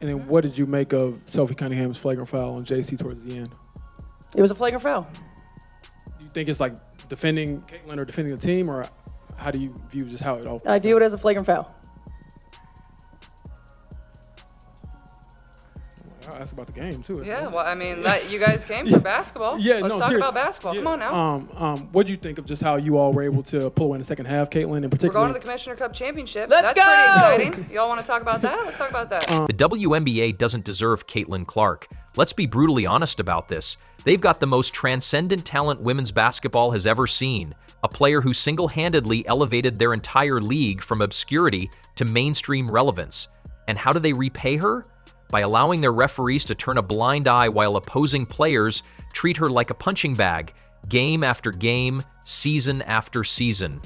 And then what did you make of Sophie Cunningham's flagrant foul on JC towards the end? It was a flagrant foul. Do you think it's like defending Caitlin or defending the team, or how do you view just how it all? I view it as a flagrant foul. I'll ask about the game too. Yeah, well, I mean, you guys came for basketball. Yeah, Let's talk about basketball. Yeah. Come on now. What do you think of just how you all were able to pull away in the second half, Caitlin, in particular? We're going to the Commissioner Cup Championship. Let's go! That's pretty exciting. Y'all want to talk about that? Let's talk about that. The WNBA doesn't deserve Caitlin Clark. Let's be brutally honest about this. They've got the most transcendent talent women's basketball has ever seen. A player who single-handedly elevated their entire league from obscurity to mainstream relevance. And how do they repay her? By allowing their referees to turn a blind eye while opposing players treat her like a punching bag, game after game, season after season.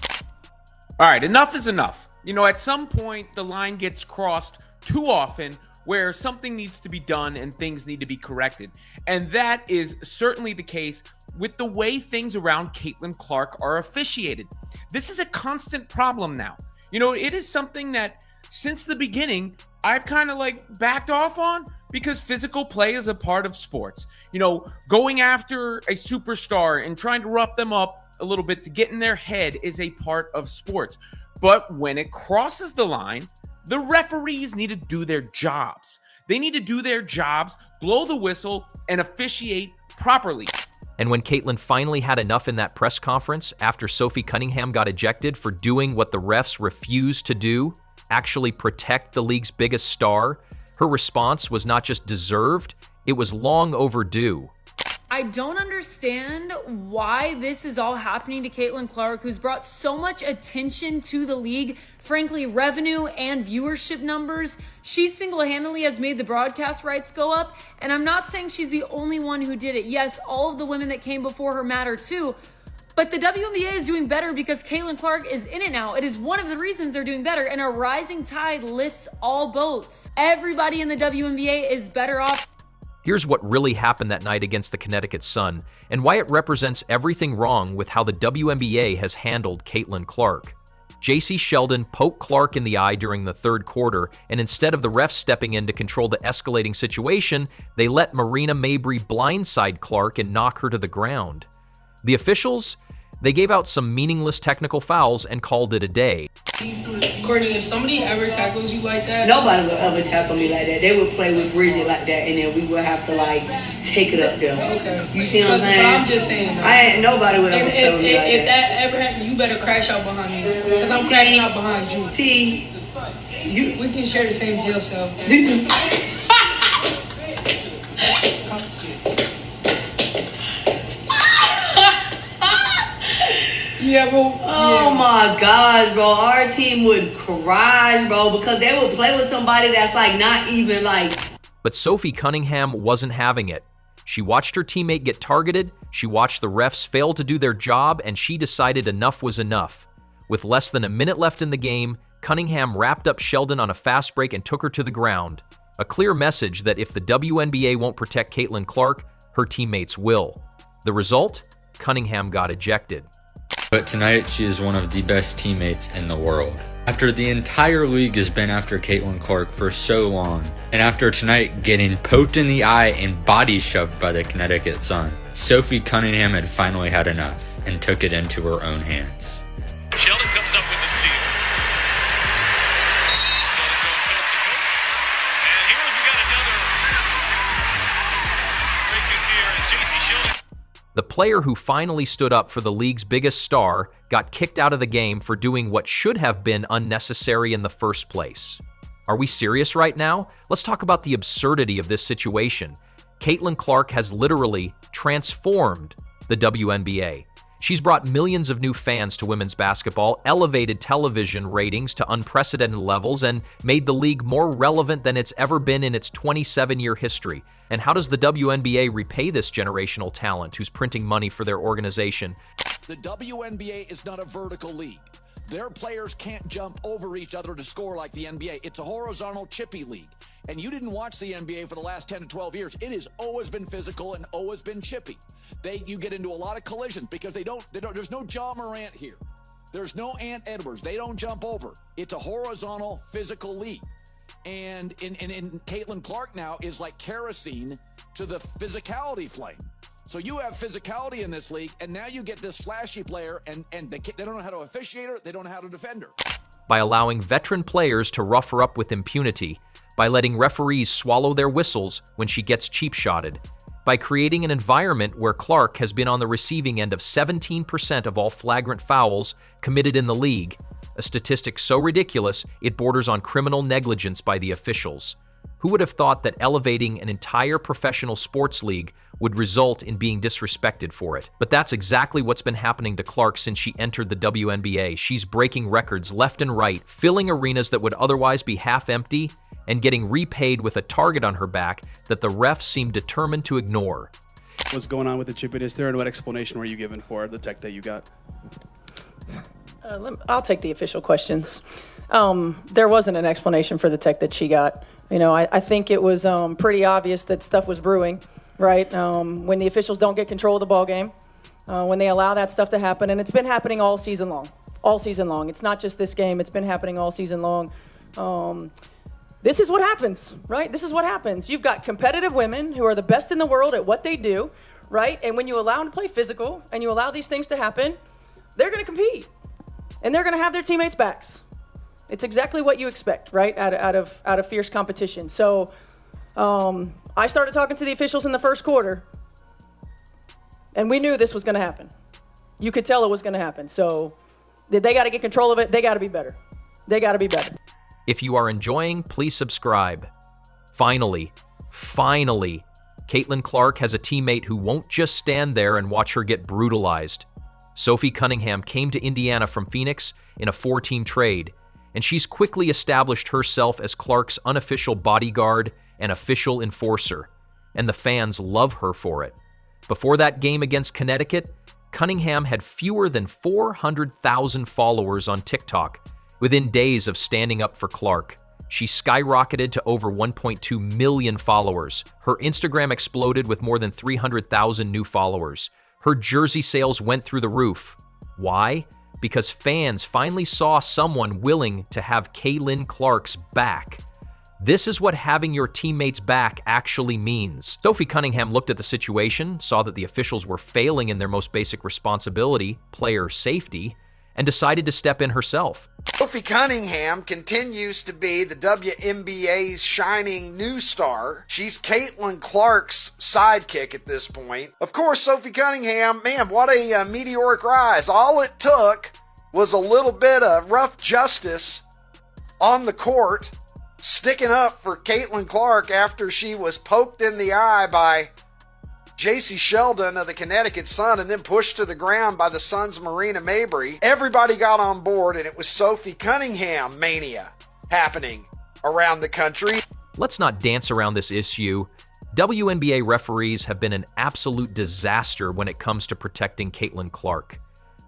All right, enough is enough. You know, at some point, the line gets crossed too often where something needs to be done and things need to be corrected. And that is certainly the case with the way things around Caitlin Clark are officiated. This is a constant problem now. You know, it is something that since the beginning, I've kind of like backed off on, because physical play is a part of sports. You know, going after a superstar and trying to rough them up a little bit to get in their head is a part of sports. But when it crosses the line, the referees need to do their jobs. They need to do their jobs, blow the whistle, and officiate properly. And when Caitlin finally had enough in that press conference after Sophie Cunningham got ejected for doing what the refs refused to do, actually protect the league's biggest star, her response was not just deserved, it was long overdue. I don't understand why this is all happening to Caitlin Clark, who's brought so much attention to the league, frankly, revenue and viewership numbers. She single-handedly has made the broadcast rights go up, and I'm not saying she's the only one who did it. Yes, all of the women that came before her matter too, but the WNBA is doing better because Caitlin Clark is in it now. It is one of the reasons they're doing better, and a rising tide lifts all boats. Everybody in the WNBA is better off. Here's what really happened that night against the Connecticut Sun, and why it represents everything wrong with how the WNBA has handled Caitlin Clark. JC Sheldon poked Clark in the eye during the third quarter, and instead of the refs stepping in to control the escalating situation, they let Marina Mabry blindside Clark and knock her to the ground. The officials? They gave out some meaningless technical fouls and called it a day. Courtney, if somebody ever tackles you like that, nobody would ever tackle me like that. They would play with Bridget like that, and then we would have to like take it up there. Okay. You see what I'm saying? But I'm just saying. Nobody would ever play with me like if that ever happened, you better crash out behind me, because I'm crashing out behind you. We can share the same jail cell. Yeah, bro. Oh my gosh, bro. Our team would crash, bro, because they would play with somebody that's like not even like. But Sophie Cunningham wasn't having it. She watched her teammate get targeted, she watched the refs fail to do their job, and she decided enough was enough. With less than a minute left in the game, Cunningham wrapped up Sheldon on a fast break and took her to the ground. A clear message that if the WNBA won't protect Caitlin Clark, her teammates will. The result? Cunningham got ejected. But tonight, she is one of the best teammates in the world. After the entire league has been after Caitlin Clark for so long, and after tonight getting poked in the eye and body shoved by the Connecticut Sun, Sophie Cunningham had finally had enough and took it into her own hands. Sheldon comes up with the steal. Sheldon goes coast to coast. And here we got another break this here as JC Sheldon. The player who finally stood up for the league's biggest star got kicked out of the game for doing what should have been unnecessary in the first place. Are we serious right now? Let's talk about the absurdity of this situation. Caitlin Clark has literally transformed the WNBA. She's brought millions of new fans to women's basketball, elevated television ratings to unprecedented levels, and made the league more relevant than it's ever been in its 27-year history. And how does the WNBA repay this generational talent who's printing money for their organization? The WNBA is not a vertical league. Their players can't jump over each other to score like the NBA. It's a horizontal chippy league. And you didn't watch the NBA for the last 10 to 12 years. It has always been physical and always been chippy. You get into a lot of collisions because there's no John Morant here. There's no Ant Edwards. They don't jump over. It's a horizontal physical league. And Caitlin Clark now is like kerosene to the physicality flame. So you have physicality in this league, and now you get this flashy player, and they don't know how to officiate her, they don't know how to defend her. By allowing veteran players to rough her up with impunity, by letting referees swallow their whistles when she gets cheap-shotted, by creating an environment where Clark has been on the receiving end of 17% of all flagrant fouls committed in the league, a statistic so ridiculous it borders on criminal negligence by the officials. Who would have thought that elevating an entire professional sports league would result in being disrespected for it? But that's exactly what's been happening to Clark since she entered the WNBA. She's breaking records left and right, filling arenas that would otherwise be half empty, and getting repaid with a target on her back that the refs seem determined to ignore. What's going on with the chip is there, and what explanation were you given for the tech that you got? I'll take the official questions. There wasn't an explanation for the tech that she got. You know, I think it was pretty obvious that stuff was brewing, right? When the officials don't get control of the ball game, when they allow that stuff to happen, and it's been happening all season long. All season long. It's not just this game. It's been happening all season long. This is what happens, right? This is what happens. You've got competitive women who are the best in the world at what they do, right? And when you allow them to play physical and you allow these things to happen, they're going to compete. And they're going to have their teammates' backs. It's exactly what you expect, right, out of fierce competition. So I started talking to the officials in the first quarter, and we knew this was going to happen. You could tell it was going to happen. So they got to get control of it. They got to be better. They got to be better. If you are enjoying, please subscribe. Finally, Caitlin Clark has a teammate who won't just stand there and watch her get brutalized. Sophie Cunningham came to Indiana from Phoenix in a 4-team trade, and she's quickly established herself as Clark's unofficial bodyguard and official enforcer, and the fans love her for it. Before that game against Connecticut, Cunningham had fewer than 400,000 followers on TikTok. Within days of standing up for Clark, she skyrocketed to over 1.2 million followers. Her Instagram exploded with more than 300,000 new followers. Her jersey sales went through the roof. Why? Because fans finally saw someone willing to have Caitlin Clark's back. This is what having your teammates' back actually means. Sophie Cunningham looked at the situation, saw that the officials were failing in their most basic responsibility, player safety, and decided to step in herself. Sophie Cunningham continues to be the WNBA's shining new star. She's Caitlin Clark's sidekick at this point. Of course, Sophie Cunningham, man, what a meteoric rise. All it took was a little bit of rough justice on the court, sticking up for Caitlin Clark after she was poked in the eye by J.C. Sheldon of the Connecticut Sun and then pushed to the ground by the Sun's Marina Mabry. Everybody got on board, and it was Sophie Cunningham mania happening around the country. Let's not dance around this issue. WNBA referees have been an absolute disaster when it comes to protecting Caitlin Clark.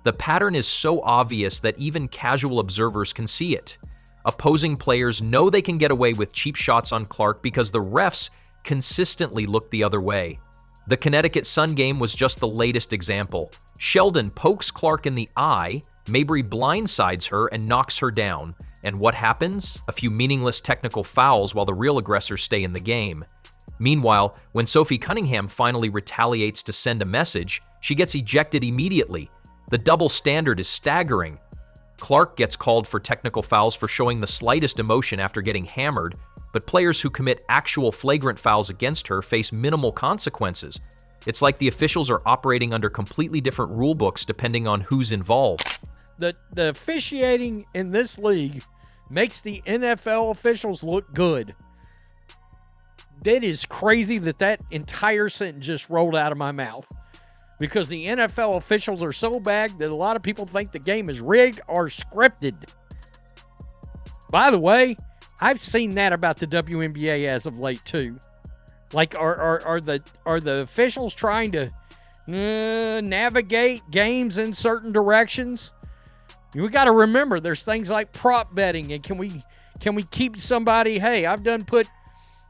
The pattern is so obvious that even casual observers can see it. Opposing players know they can get away with cheap shots on Clark because the refs consistently look the other way. The Connecticut Sun game was just the latest example. Sheldon pokes Clark in the eye, Mabry blindsides her and knocks her down. And what happens? A few meaningless technical fouls while the real aggressors stay in the game. Meanwhile, when Sophie Cunningham finally retaliates to send a message, she gets ejected immediately. The double standard is staggering. Clark gets called for technical fouls for showing the slightest emotion after getting hammered, but players who commit actual flagrant fouls against her face minimal consequences. It's like the officials are operating under completely different rule books depending on who's involved. The officiating in this league makes the NFL officials look good. That is crazy that entire sentence just rolled out of my mouth. Because the NFL officials are so bad that a lot of people think the game is rigged or scripted. By the way, I've seen that about the WNBA as of late too. Like, are the officials trying to navigate games in certain directions? We got to remember, there's things like prop betting, and can we keep somebody? Hey, I put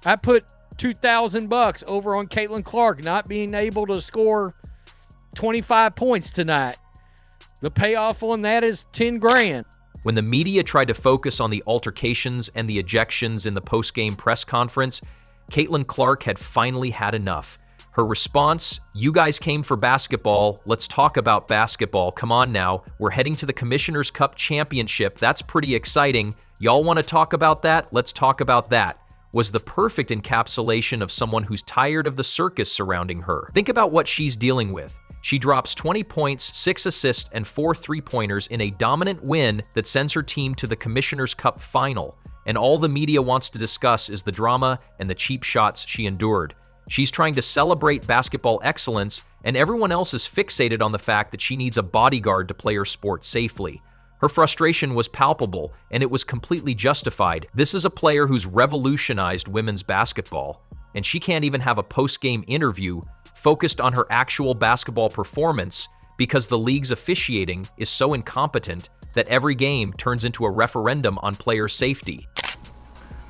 $2,000 over on Caitlin Clark not being able to score 25 points tonight. The payoff on that is $10,000. When the media tried to focus on the altercations and the ejections in the post-game press conference, Caitlin Clark had finally had enough. Her response, "You guys came for basketball. Let's talk about basketball. Come on now. We're heading to the Commissioner's Cup Championship. That's pretty exciting. Y'all want to talk about that? Let's talk about that," was the perfect encapsulation of someone who's tired of the circus surrounding her. Think about what she's dealing with. She drops 20 points, 6 assists, and 4 three-pointers in a dominant win that sends her team to the Commissioner's Cup final. And all the media wants to discuss is the drama and the cheap shots she endured. She's trying to celebrate basketball excellence, and everyone else is fixated on the fact that she needs a bodyguard to play her sport safely. Her frustration was palpable, and it was completely justified. This is a player who's revolutionized women's basketball, and she can't even have a post-game interview focused on her actual basketball performance because the league's officiating is so incompetent that every game turns into a referendum on player safety.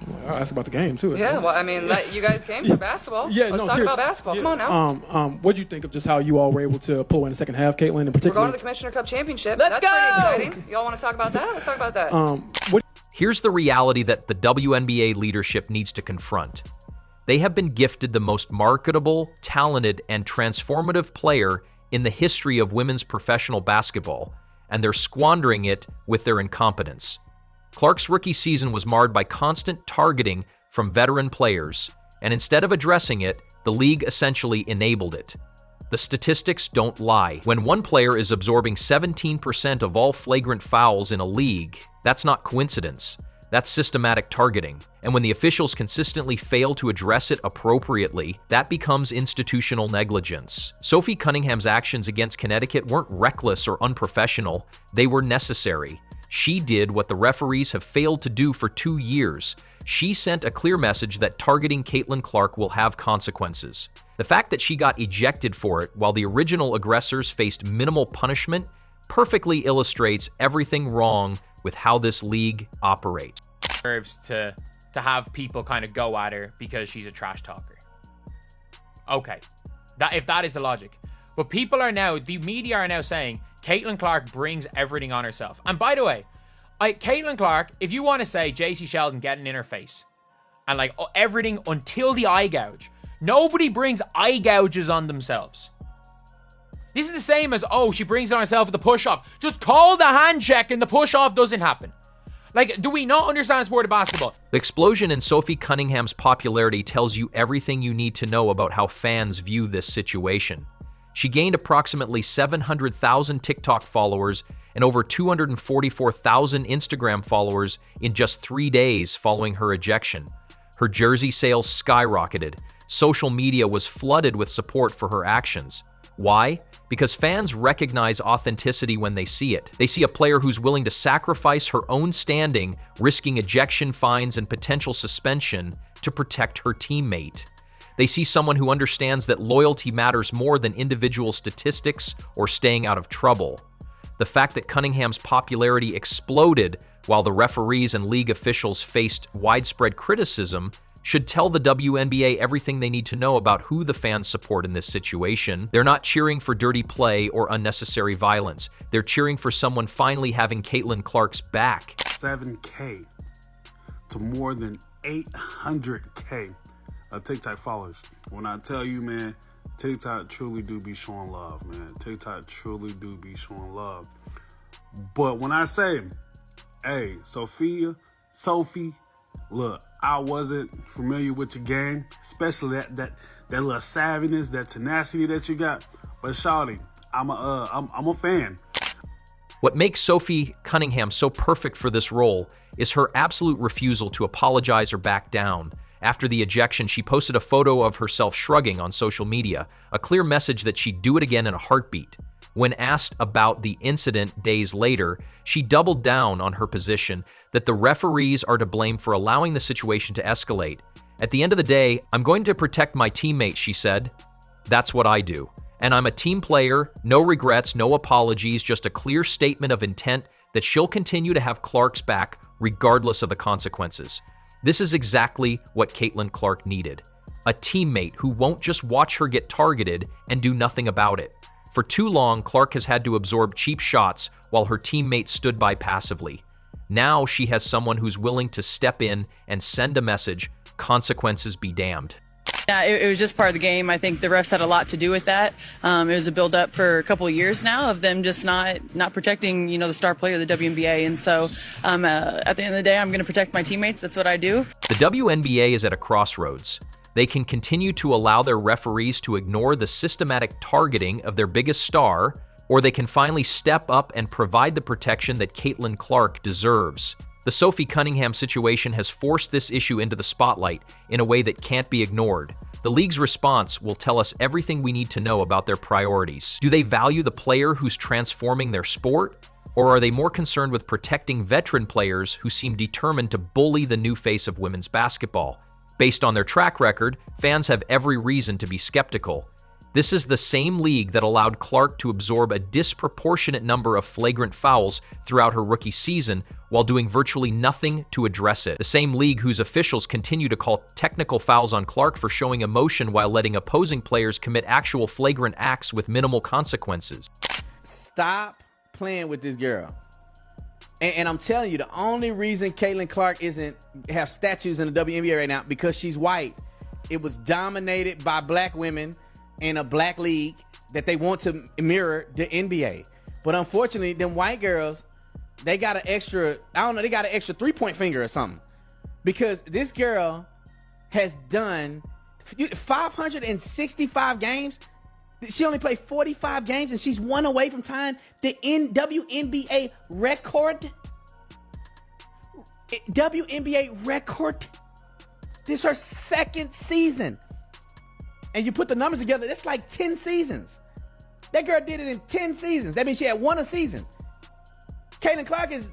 Well, that's about the game too. Yeah, well, I mean, you guys came for basketball. Yeah, Let's no, talk seriously. about basketball. Yeah. Come on now. What do you think of just how you all were able to pull in the second half, Caitlin, in We're particular? going to the Commissioner Cup Championship. Let's That's go! pretty exciting. Y'all want to talk about that? Let's talk about that. Here's the reality that the WNBA leadership needs to confront. They have been gifted the most marketable, talented, and transformative player in the history of women's professional basketball, and they're squandering it with their incompetence. Clark's rookie season was marred by constant targeting from veteran players, and instead of addressing it, the league essentially enabled it. The statistics don't lie. When one player is absorbing 17% of all flagrant fouls in a league, that's not coincidence. That's systematic targeting. And when the officials consistently fail to address it appropriately, that becomes institutional negligence. Sophie Cunningham's actions against Connecticut weren't reckless or unprofessional. They were necessary. She did what the referees have failed to do for 2 years. She sent a clear message that targeting Caitlin Clark will have consequences. The fact that she got ejected for it while the original aggressors faced minimal punishment perfectly illustrates everything wrong with how this league operates. Deserves to have people kind of go at her because she's a trash talker. Okay, if that is the logic. But the media are now saying Caitlin Clark brings everything on herself. And by the way, Caitlin Clark, if you want to say JC Sheldon getting in her face and everything until the eye gouge, nobody brings eye gouges on themselves. This is the same as, she brings it on herself with the push-off. Just call the hand check and the push-off doesn't happen. Do we not understand the sport of basketball? The explosion in Sophie Cunningham's popularity tells you everything you need to know about how fans view this situation. She gained approximately 700,000 TikTok followers and over 244,000 Instagram followers in just 3 days following her ejection. Her jersey sales skyrocketed. Social media was flooded with support for her actions. Why? Because fans recognize authenticity when they see it. They see a player who's willing to sacrifice her own standing, risking ejection, fines, and potential suspension to protect her teammate. They see someone who understands that loyalty matters more than individual statistics or staying out of trouble. The fact that Cunningham's popularity exploded while the referees and league officials faced widespread criticism should tell the WNBA everything they need to know about who the fans support in this situation. They're not cheering for dirty play or unnecessary violence. They're cheering for someone finally having Caitlin Clark's back. 7K to more than 800K TikTok followers. When I tell you, man, TikTok truly do be showing love, man. TikTok truly do be showing love. But when I say, hey, Sophie, look, I wasn't familiar with your game, especially that little savviness, that tenacity that you got. But shawty, I'm a fan. What makes Sophie Cunningham so perfect for this role is her absolute refusal to apologize or back down. After the ejection, she posted a photo of herself shrugging on social media, a clear message that she'd do it again in a heartbeat. When asked about the incident days later, she doubled down on her position that the referees are to blame for allowing the situation to escalate. At the end of the day, I'm going to protect my teammates, she said. That's what I do. And I'm a team player, no regrets, no apologies, just a clear statement of intent that she'll continue to have Clark's back regardless of the consequences. This is exactly what Caitlin Clark needed. A teammate who won't just watch her get targeted and do nothing about it. For too long, Clark has had to absorb cheap shots while her teammates stood by passively. Now she has someone who's willing to step in and send a message, consequences be damned. Yeah, it was just part of the game. I think the refs had a lot to do with that. It was a build-up for a couple of years now of them just not protecting, the star player of the WNBA. And so at the end of the day, I'm going to protect my teammates. That's what I do. The WNBA is at a crossroads. They can continue to allow their referees to ignore the systematic targeting of their biggest star, or they can finally step up and provide the protection that Caitlin Clark deserves. The Sophie Cunningham situation has forced this issue into the spotlight in a way that can't be ignored. The league's response will tell us everything we need to know about their priorities. Do they value the player who's transforming their sport? Or are they more concerned with protecting veteran players who seem determined to bully the new face of women's basketball? Based on their track record, fans have every reason to be skeptical. This is the same league that allowed Clark to absorb a disproportionate number of flagrant fouls throughout her rookie season while doing virtually nothing to address it. The same league whose officials continue to call technical fouls on Clark for showing emotion while letting opposing players commit actual flagrant acts with minimal consequences. Stop playing with this girl. And I'm telling you, the only reason Caitlin Clark have statues in the WNBA right now because she's white. It was dominated by black women in a black league that they want to mirror the NBA. But unfortunately, them white girls, they got an extra, they got an extra 3-point finger or something. Because this girl has done 565 games. She only played 45 games and she's one away from tying the WNBA record. WNBA record. This is her second season. And you put the numbers together, that's like 10 seasons. That girl did it in 10 seasons. That means she had one a season. Caitlin Clark is...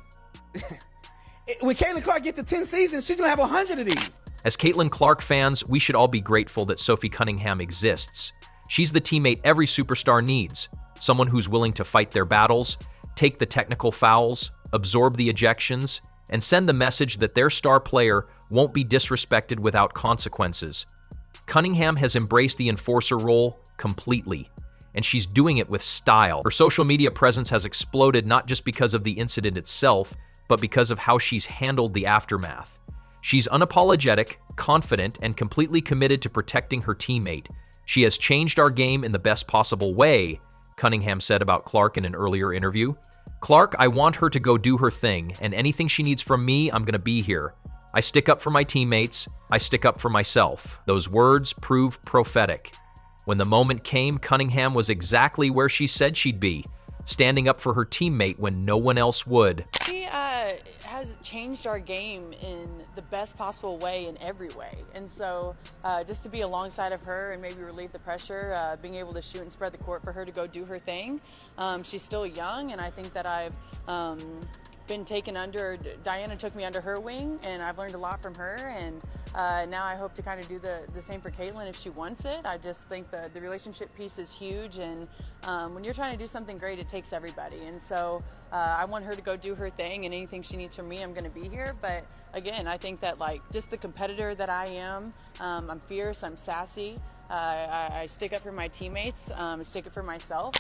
when Caitlin Clark gets to 10 seasons, she's going to have 100 of these. As Caitlin Clark fans, we should all be grateful that Sophie Cunningham exists. She's the teammate every superstar needs. Someone who's willing to fight their battles, take the technical fouls, absorb the ejections, and send the message that their star player won't be disrespected without consequences. Cunningham has embraced the enforcer role completely, and she's doing it with style. Her social media presence has exploded not just because of the incident itself, but because of how she's handled the aftermath. She's unapologetic, confident, and completely committed to protecting her teammate. She has changed our game in the best possible way, Cunningham said about Clark in an earlier interview. Clark, I want her to go do her thing, and anything she needs from me, I'm going to be here. I stick up for my teammates. I stick up for myself. Those words prove prophetic. When the moment came, Cunningham was exactly where she said she'd be, standing up for her teammate when no one else would. She has changed our game in the best possible way in every way. And so just to be alongside of her and maybe relieve the pressure, being able to shoot and spread the court for her to go do her thing. She's still young, and I think that I've been taken under, Diana took me under her wing, and I've learned a lot from her, and now I hope to kind of do the same for Caitlin if she wants it. I just think the relationship piece is huge, and when you're trying to do something great, it takes everybody, and so I want her to go do her thing, and anything she needs from me, I'm going to be here. But again, I think that just the competitor that I am, I'm fierce, I'm sassy, I stick up for my teammates, I stick up for myself.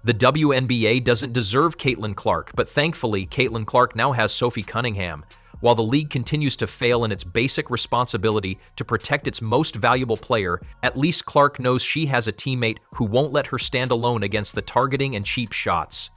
The WNBA doesn't deserve Caitlin Clark, but thankfully, Caitlin Clark now has Sophie Cunningham. While the league continues to fail in its basic responsibility to protect its most valuable player, at least Clark knows she has a teammate who won't let her stand alone against the targeting and cheap shots.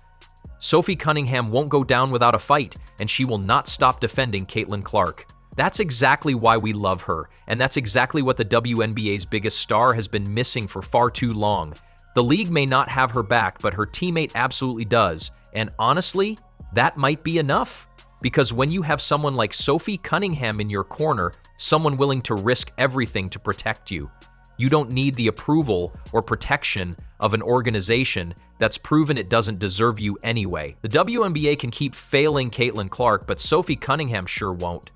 Sophie Cunningham won't go down without a fight, and she will not stop defending Caitlin Clark. That's exactly why we love her, and that's exactly what the WNBA's biggest star has been missing for far too long. The league may not have her back, but her teammate absolutely does. And honestly, that might be enough. Because when you have someone like Sophie Cunningham in your corner, someone willing to risk everything to protect you, you don't need the approval or protection of an organization that's proven it doesn't deserve you anyway. The WNBA can keep failing Caitlin Clark, but Sophie Cunningham sure won't.